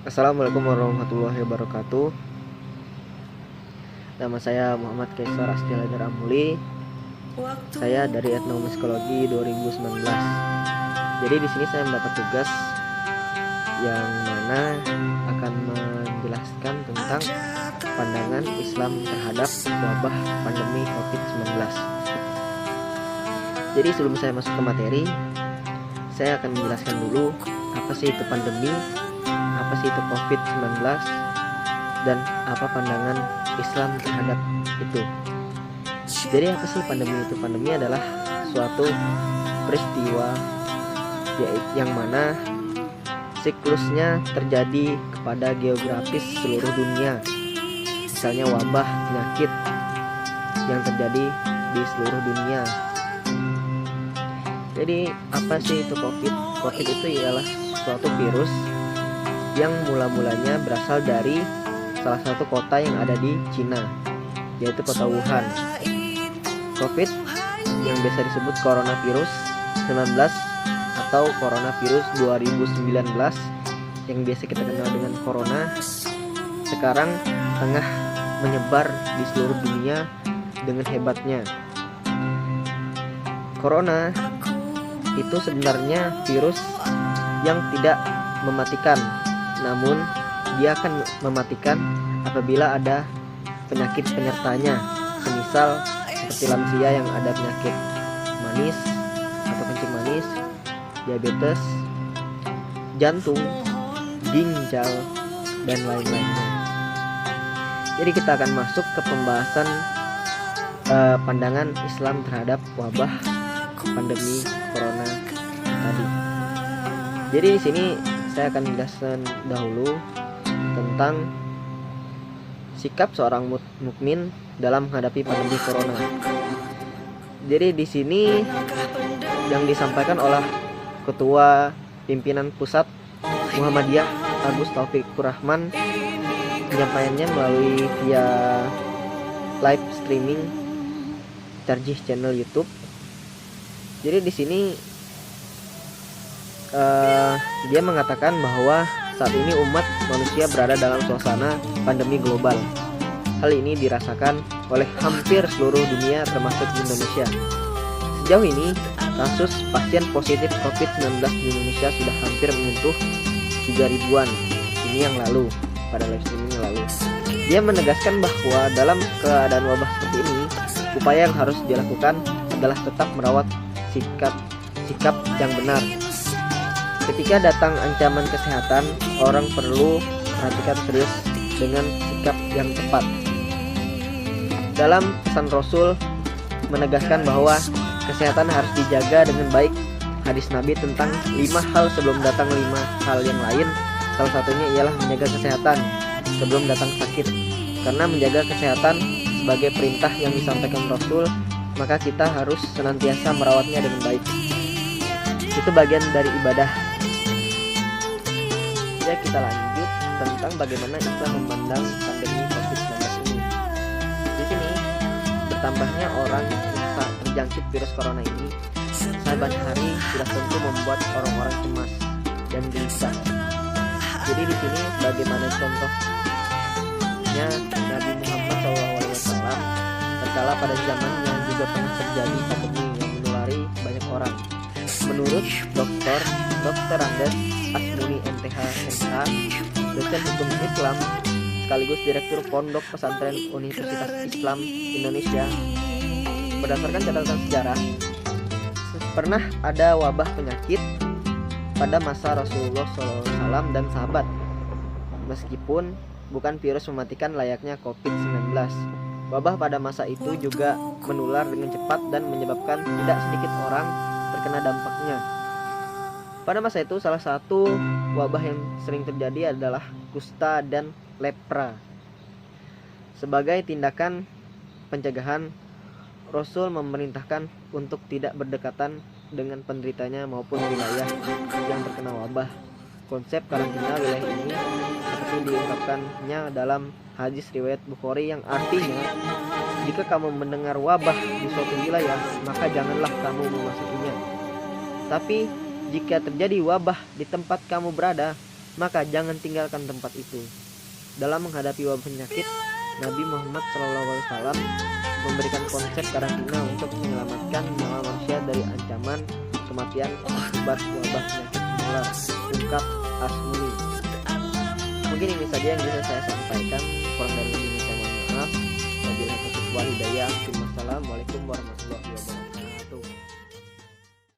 Assalamualaikum warahmatullahi wabarakatuh. Nama saya Muhammad Kaisar Asdialajar Amuli. Saya dari Etnomusikologi 2019. Jadi di sini saya mendapat tugas yang mana akan menjelaskan tentang pandangan Islam terhadap wabah pandemi COVID-19. Jadi sebelum saya masuk ke materi, saya akan menjelaskan dulu apa sih itu pandemi, apa sih itu COVID-19, dan apa pandangan Islam terhadap itu. Jadi apa sih pandemi itu? Pandemi adalah suatu peristiwa yang mana siklusnya terjadi kepada geografis seluruh dunia. Misalnya wabah penyakit yang terjadi di seluruh dunia. Jadi apa sih itu COVID? COVID itu ialah suatu virus yang mula-mulanya berasal dari salah satu kota yang ada di Cina, yaitu kota Wuhan. COVID yang biasa disebut coronavirus 19 atau coronavirus 2019 yang biasa kita kenal dengan corona, sekarang tengah menyebar di seluruh dunia dengan hebatnya. Corona itu sebenarnya virus yang tidak mematikan, namun dia akan mematikan apabila ada penyakit penyertanya, semisal seperti lansia yang ada penyakit manis atau kencing manis, diabetes, jantung, ginjal, dan lain-lainnya. Jadi kita akan masuk ke pembahasan pandangan Islam terhadap wabah pandemi corona tadi. Jadi di sini saya akan menjelaskan dahulu tentang sikap seorang mukmin dalam menghadapi pandemi corona. Jadi di sini yang disampaikan oleh Ketua Pimpinan Pusat Muhammadiyah Agus Taufikur Rahman, penyampaiannya melalui via live streaming Tarjih channel YouTube. Jadi di sini dia mengatakan bahwa saat ini umat manusia berada dalam suasana pandemi global. Hal ini dirasakan oleh hampir seluruh dunia termasuk Indonesia. Sejauh ini, kasus pasien positif COVID-19 di Indonesia sudah hampir menyentuh 3.000-an. Ini yang lalu, pada live streaming yang lalu. Dia menegaskan bahwa dalam keadaan wabah seperti ini, upaya yang harus dilakukan adalah tetap merawat sikap yang benar. Ketika datang ancaman kesehatan, orang perlu perhatikan serius dengan sikap yang tepat. Dalam pesan Rasul menegaskan bahwa kesehatan harus dijaga dengan baik. Hadis Nabi tentang 5 hal sebelum datang 5 hal yang lain, salah satunya ialah menjaga kesehatan sebelum datang sakit. Karena menjaga kesehatan sebagai perintah yang disampaikan Rasul, maka kita harus senantiasa merawatnya dengan baik. Itu bagian dari ibadah. Ya, kita lanjut tentang bagaimana Islam memandang pandemi COVID-19 ini. Di sini, bertambahnya orang yang terjangkit virus corona ini saban hari sudah tentu membuat orang-orang cemas dan gelisah. Jadi di sini bagaimana contohnya Nabi Muhammad SAW terkala pada zamannya juga pernah terjadi pandemi yang menulari banyak orang. Menurut Dr. Andes Asmuni MTH MH, dosen hukum Islam sekaligus Direktur Pondok Pesantren Universitas Islam Indonesia, berdasarkan catatan sejarah, pernah ada wabah penyakit pada masa Rasulullah SAW dan sahabat. Meskipun bukan virus mematikan layaknya COVID-19, wabah pada masa itu juga menular dengan cepat dan menyebabkan tidak sedikit orang terkena dampaknya. Pada masa itu salah satu wabah yang sering terjadi adalah kusta dan lepra. Sebagai tindakan pencegahan, Rasul memerintahkan untuk tidak berdekatan dengan penderitanya maupun wilayah yang terkena wabah. Konsep karantina wilayah ini seperti diungkapkannya dalam hadis riwayat Bukhari yang artinya, jika kamu mendengar wabah di suatu wilayah, maka janganlah kamu memasukinya. Tapi jika terjadi wabah di tempat kamu berada, maka jangan tinggalkan tempat itu. Dalam menghadapi wabah penyakit, Nabi Muhammad SAW memberikan konsep karantina untuk menyelamatkan nyawa manusia dari ancaman kematian akibat wabah penyakit menular, ungkap Asmuni. Mungkin ini saja yang bisa saya sampaikan.